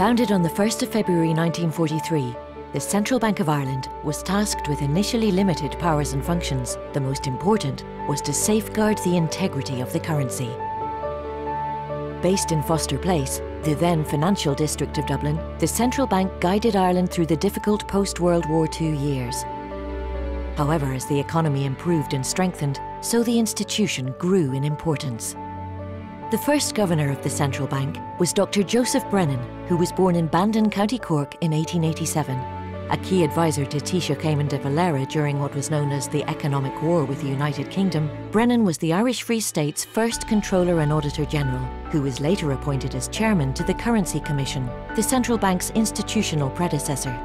Founded on the 1st of February 1943, the Central Bank of Ireland was tasked with initially limited powers and functions. The most important was to safeguard the integrity of the currency. Based in Foster Place, the then financial district of Dublin, the Central Bank guided Ireland through the difficult post-World War II years. However, as the economy improved and strengthened, so the institution grew in importance. The first governor of the Central Bank was Dr. Joseph Brennan, who was born in Bandon, County Cork in 1887. A key advisor to Taoiseach Céimeán de Valera during what was known as the Economic War with the United Kingdom, Brennan was the Irish Free State's first Controller and Auditor General, who was later appointed as chairman to the Currency Commission, the Central Bank's institutional predecessor.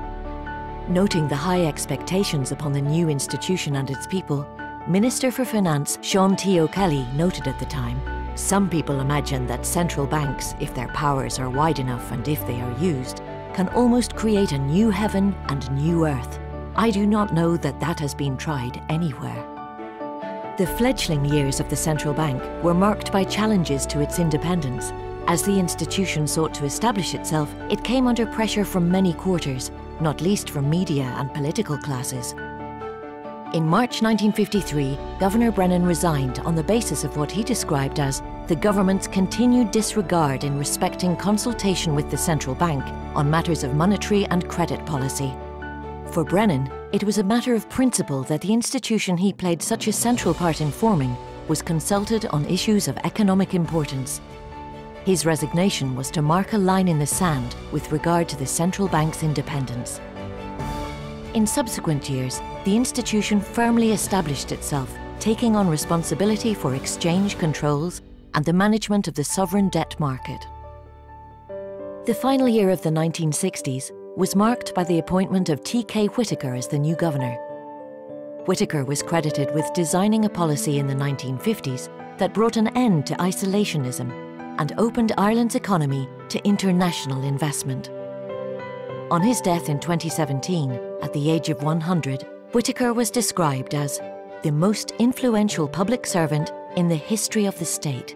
Noting the high expectations upon the new institution and its people, Minister for Finance Sean T. O'Kelly noted at the time, "Some people imagine that central banks, if their powers are wide enough and if they are used, can almost create a new heaven and new earth. I do not know that that has been tried anywhere." The fledgling years of the central bank were marked by challenges to its independence. As the institution sought to establish itself, it came under pressure from many quarters, not least from media and political classes. In March 1953, Governor Brennan resigned on the basis of what he described as the government's continued disregard in respecting consultation with the central bank on matters of monetary and credit policy. For Brennan, it was a matter of principle that the institution he played such a central part in forming was consulted on issues of economic importance. His resignation was to mark a line in the sand with regard to the central bank's independence. In subsequent years, the institution firmly established itself, taking on responsibility for exchange controls and the management of the sovereign debt market. The final year of the 1960s was marked by the appointment of T.K. Whitaker as the new governor. Whitaker was credited with designing a policy in the 1950s that brought an end to isolationism and opened Ireland's economy to international investment. On his death in 2017, at the age of 100, Whitaker was described as the most influential public servant in the history of the state.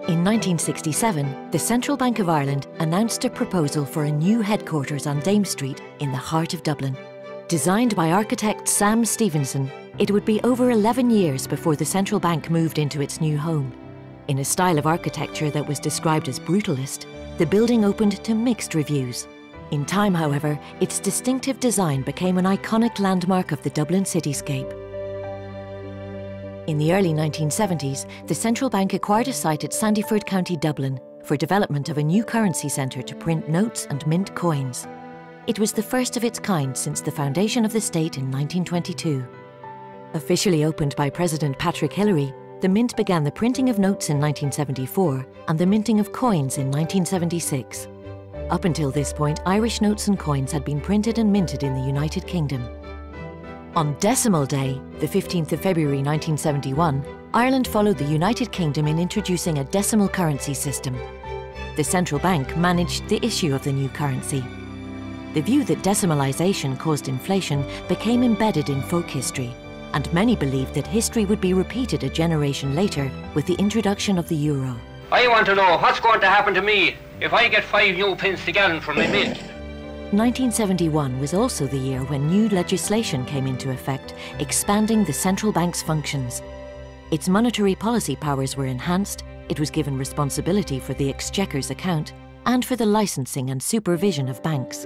In 1967, the Central Bank of Ireland announced a proposal for a new headquarters on Dame Street in the heart of Dublin. Designed by architect Sam Stevenson, it would be over 11 years before the Central Bank moved into its new home. In a style of architecture that was described as brutalist, the building opened to mixed reviews. In time, however, its distinctive design became an iconic landmark of the Dublin cityscape. In the early 1970s, the Central Bank acquired a site at Sandyford, County Dublin, for development of a new currency centre to print notes and mint coins. It was the first of its kind since the foundation of the state in 1922. Officially opened by President Patrick Hillery, the mint began the printing of notes in 1974 and the minting of coins in 1976. Up until this point, Irish notes and coins had been printed and minted in the United Kingdom. On Decimal Day, the 15th of February 1971, Ireland followed the United Kingdom in introducing a decimal currency system. The central bank managed the issue of the new currency. The view that decimalisation caused inflation became embedded in folk history, and many believed that history would be repeated a generation later with the introduction of the euro. I want to know what's going to happen to me if I get 5 new pence to gallon for my milk. 1971 was also the year when new legislation came into effect, expanding the central bank's functions. Its monetary policy powers were enhanced, it was given responsibility for the Exchequer's account, and for the licensing and supervision of banks.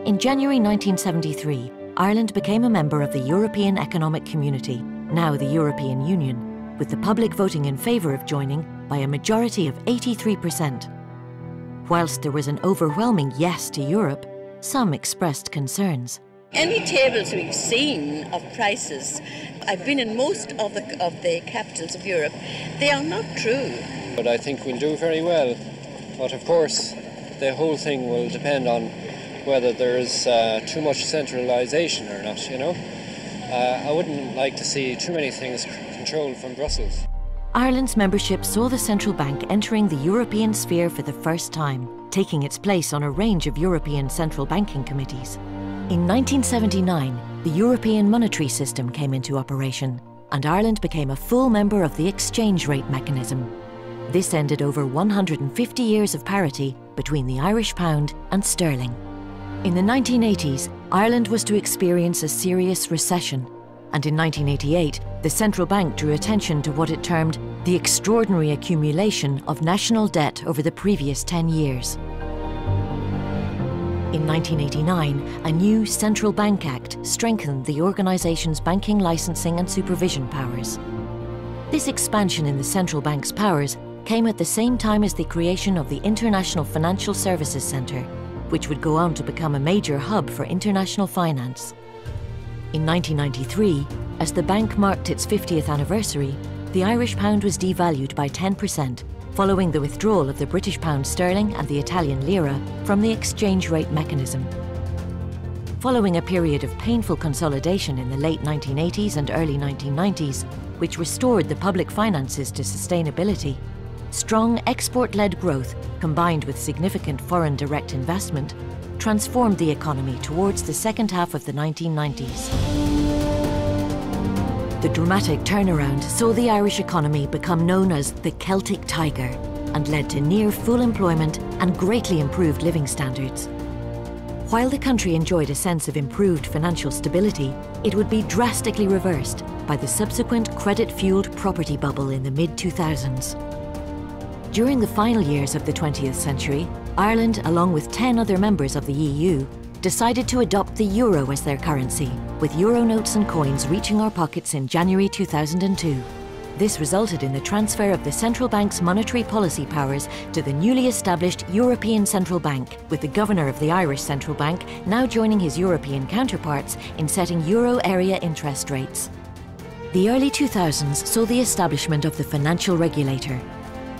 In January 1973, Ireland became a member of the European Economic Community, now the European Union, with the public voting in favour of joining by a majority of 83%. Whilst there was an overwhelming yes to Europe, some expressed concerns. Any tables we've seen of prices, I've been in most of the capitals of Europe, they are not true. But I think we'll do very well. But of course, the whole thing will depend on whether there's too much centralisation or not, you know. I wouldn't like to see too many things controlled from Brussels. Ireland's membership saw the central bank entering the European sphere for the first time, taking its place on a range of European central banking committees. In 1979, the European monetary system came into operation, and Ireland became a full member of the exchange rate mechanism. This ended over 150 years of parity between the Irish pound and sterling. In the 1980s, Ireland was to experience a serious recession, and in 1988, the central bank drew attention to what it termed the extraordinary accumulation of national debt over the previous 10 years. In 1989, a new Central Bank Act strengthened the organisation's banking licensing and supervision powers. This expansion in the central bank's powers came at the same time as the creation of the International Financial Services Centre, which would go on to become a major hub for international finance. In 1993, as the bank marked its 50th anniversary, the Irish pound was devalued by 10%, following the withdrawal of the British pound sterling and the Italian lira from the exchange rate mechanism. Following a period of painful consolidation in the late 1980s and early 1990s, which restored the public finances to sustainability, strong export-led growth, combined with significant foreign direct investment, transformed the economy towards the second half of the 1990s. The dramatic turnaround saw the Irish economy become known as the Celtic Tiger and led to near full employment and greatly improved living standards. While the country enjoyed a sense of improved financial stability, it would be drastically reversed by the subsequent credit-fueled property bubble in the mid-2000s. During the final years of the 20th century, Ireland, along with 10 other members of the EU, decided to adopt the euro as their currency, with euro notes and coins reaching our pockets in January 2002. This resulted in the transfer of the central bank's monetary policy powers to the newly established European Central Bank, with the governor of the Irish Central Bank now joining his European counterparts in setting euro area interest rates. The early 2000s saw the establishment of the financial regulator.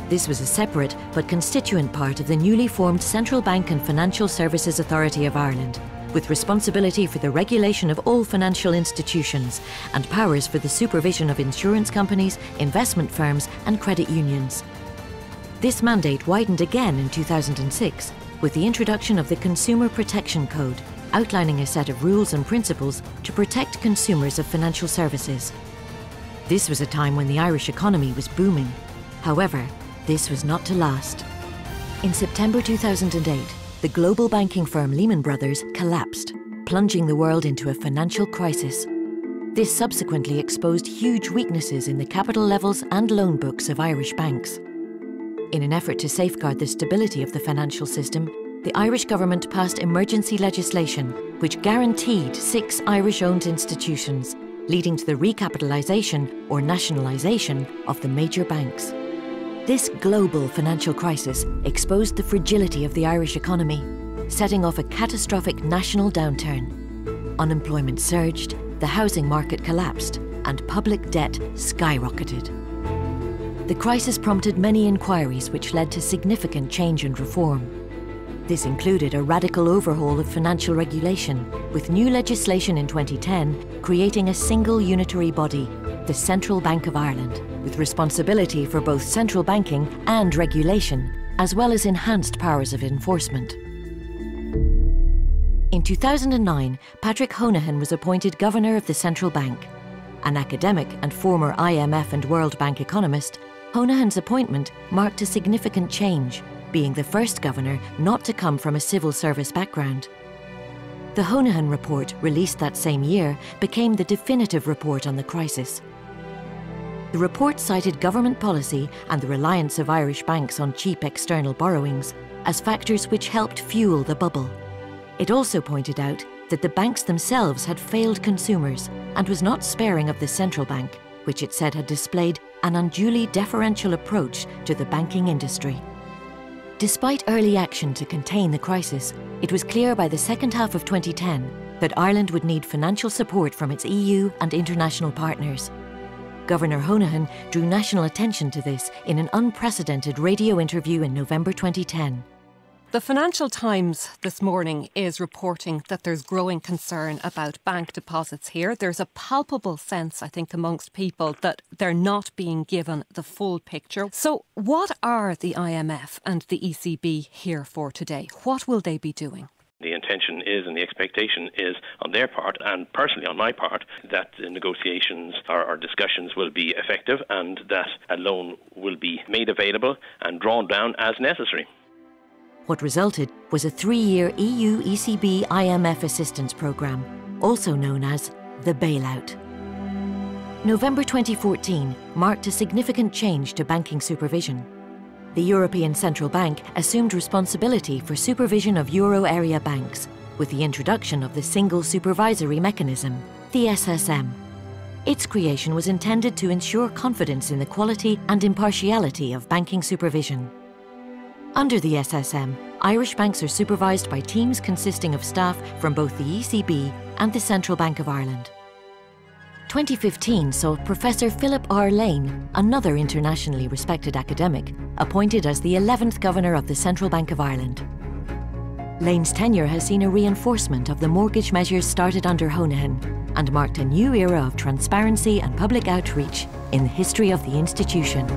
This was a separate but constituent part of the newly formed Central Bank and Financial Services Authority of Ireland, with responsibility for the regulation of all financial institutions and powers for the supervision of insurance companies, investment firms and credit unions. This mandate widened again in 2006 with the introduction of the Consumer Protection Code, outlining a set of rules and principles to protect consumers of financial services. This was a time when the Irish economy was booming. However, this was not to last. In September 2008, the global banking firm Lehman Brothers collapsed, plunging the world into a financial crisis. This subsequently exposed huge weaknesses in the capital levels and loan books of Irish banks. In an effort to safeguard the stability of the financial system, the Irish government passed emergency legislation which guaranteed 6 Irish-owned institutions, leading to the recapitalisation or nationalisation of the major banks. This global financial crisis exposed the fragility of the Irish economy, setting off a catastrophic national downturn. Unemployment surged, the housing market collapsed, and public debt skyrocketed. The crisis prompted many inquiries which led to significant change and reform. This included a radical overhaul of financial regulation, with new legislation in 2010 creating a single unitary body, the Central Bank of Ireland, with responsibility for both central banking and regulation, as well as enhanced powers of enforcement. In 2009, Patrick Honohan was appointed Governor of the Central Bank. An academic and former IMF and World Bank economist, Honohan's appointment marked a significant change, being the first governor not to come from a civil service background. The Honohan report, released that same year, became the definitive report on the crisis. The report cited government policy and the reliance of Irish banks on cheap external borrowings as factors which helped fuel the bubble. It also pointed out that the banks themselves had failed consumers and was not sparing of the central bank, which it said had displayed an unduly deferential approach to the banking industry. Despite early action to contain the crisis, it was clear by the second half of 2010 that Ireland would need financial support from its EU and international partners. Governor Honohan drew national attention to this in an unprecedented radio interview in November 2010. The Financial Times this morning is reporting that there's growing concern about bank deposits here. There's a palpable sense, I think, amongst people that they're not being given the full picture. So what are the IMF and the ECB here for today? What will they be doing? The intention is and the expectation is on their part, and personally on my part, that the negotiations or discussions will be effective and that a loan will be made available and drawn down as necessary. What resulted was a 3-year EU ECB IMF assistance programme, also known as the bailout. November 2014 marked a significant change to banking supervision. The European Central Bank assumed responsibility for supervision of euro area banks with the introduction of the Single Supervisory Mechanism, the SSM. Its creation was intended to ensure confidence in the quality and impartiality of banking supervision. Under the SSM, Irish banks are supervised by teams consisting of staff from both the ECB and the Central Bank of Ireland. 2015 saw Professor Philip R. Lane, another internationally respected academic, appointed as the 11th Governor of the Central Bank of Ireland. Lane's tenure has seen a reinforcement of the mortgage measures started under Honohan and marked a new era of transparency and public outreach in the history of the institution.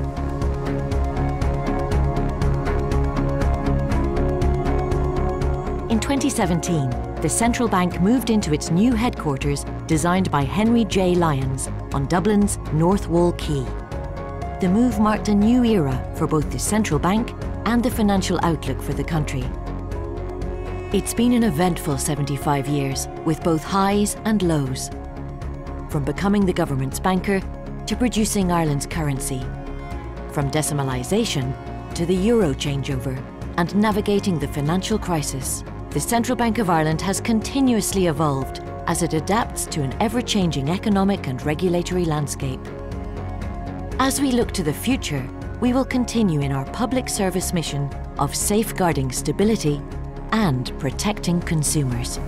In 2017, the central bank moved into its new headquarters designed by Henry J. Lyons on Dublin's North Wall Quay. The move marked a new era for both the central bank and the financial outlook for the country. It's been an eventful 75 years, with both highs and lows. From becoming the government's banker to producing Ireland's currency. From decimalisation to the euro changeover and navigating the financial crisis. The Central Bank of Ireland has continuously evolved as it adapts to an ever-changing economic and regulatory landscape. As we look to the future, we will continue in our public service mission of safeguarding stability and protecting consumers.